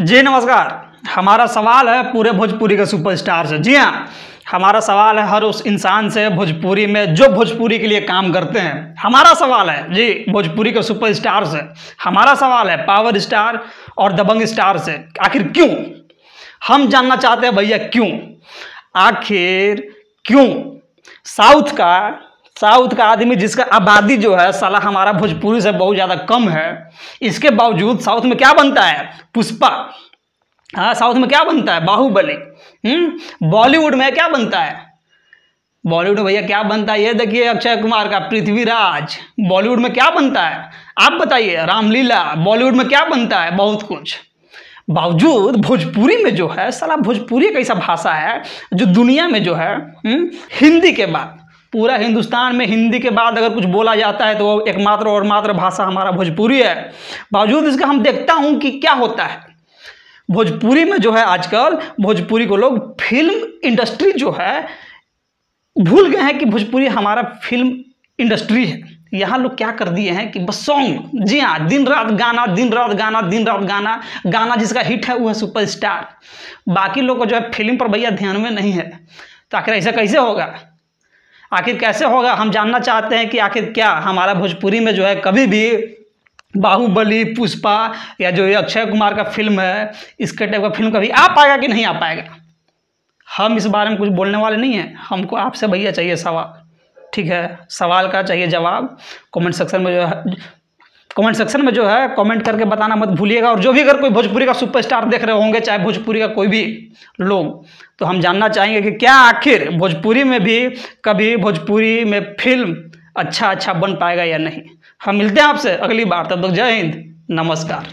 जी नमस्कार। हमारा सवाल है पूरे भोजपुरी के सुपरस्टार से। जी हाँ, हमारा सवाल है हर उस इंसान से भोजपुरी में जो भोजपुरी के लिए काम करते हैं। हमारा सवाल है जी भोजपुरी के सुपरस्टार से। हमारा सवाल है पावर स्टार और दबंग स्टार से। आखिर क्यों? हम जानना चाहते हैं भैया क्यों, आखिर क्यों? साउथ का आदमी जिसका आबादी जो है साला हमारा भोजपुरी से बहुत ज़्यादा कम है, इसके बावजूद साउथ में क्या बनता है? पुष्पा। हाँ, साउथ में क्या बनता है? बाहुबली। बॉलीवुड में क्या बनता है? बॉलीवुड में भैया क्या बनता है? ये देखिए अक्षय कुमार का पृथ्वीराज। बॉलीवुड में क्या बनता है आप बताइए? रामलीला। बॉलीवुड में क्या बनता है? बहुत कुछ। बावजूद भोजपुरी में जो है साला, भोजपुरी एक ऐसा भाषा है जो दुनिया में जो है हिंदी के बाद, पूरा हिंदुस्तान में हिंदी के बाद अगर कुछ बोला जाता है तो वो एकमात्र और मात्र भाषा हमारा भोजपुरी है। बावजूद इसका हम देखता हूँ कि क्या होता है भोजपुरी में जो है, आजकल भोजपुरी को लोग फिल्म इंडस्ट्री जो है भूल गए हैं कि भोजपुरी हमारा फिल्म इंडस्ट्री है। यहाँ लोग क्या कर दिए हैं कि बस सॉन्ग। जी हाँ, दिन रात गाना, दिन रात गाना, दिन रात गाना। गाना जिसका हिट है वो है सुपरस्टार। बाकी लोग को जो है फिल्म पर भैया ध्यान में नहीं है। तो आखिर ऐसा कैसे होगा? आखिर कैसे होगा? हम जानना चाहते हैं कि आखिर क्या हमारा भोजपुरी में जो है कभी भी बाहुबली, पुष्पा या जो ये अक्षय कुमार का फिल्म है, इसके टाइप का फिल्म कभी आ पाएगा कि नहीं आ पाएगा? हम इस बारे में कुछ बोलने वाले नहीं हैं। हमको आपसे भैया चाहिए सवाल, ठीक है? सवाल का चाहिए जवाब। कमेंट सेक्शन में जो है कमेंट करके बताना मत भूलिएगा। और जो भी अगर कोई भोजपुरी का सुपरस्टार देख रहे होंगे, चाहे भोजपुरी का कोई भी लोग, तो हम जानना चाहेंगे कि क्या आखिर भोजपुरी में भी कभी भोजपुरी में फिल्म अच्छा बन पाएगा या नहीं। हम मिलते हैं आपसे अगली बार। तब तक जय हिंद, नमस्कार।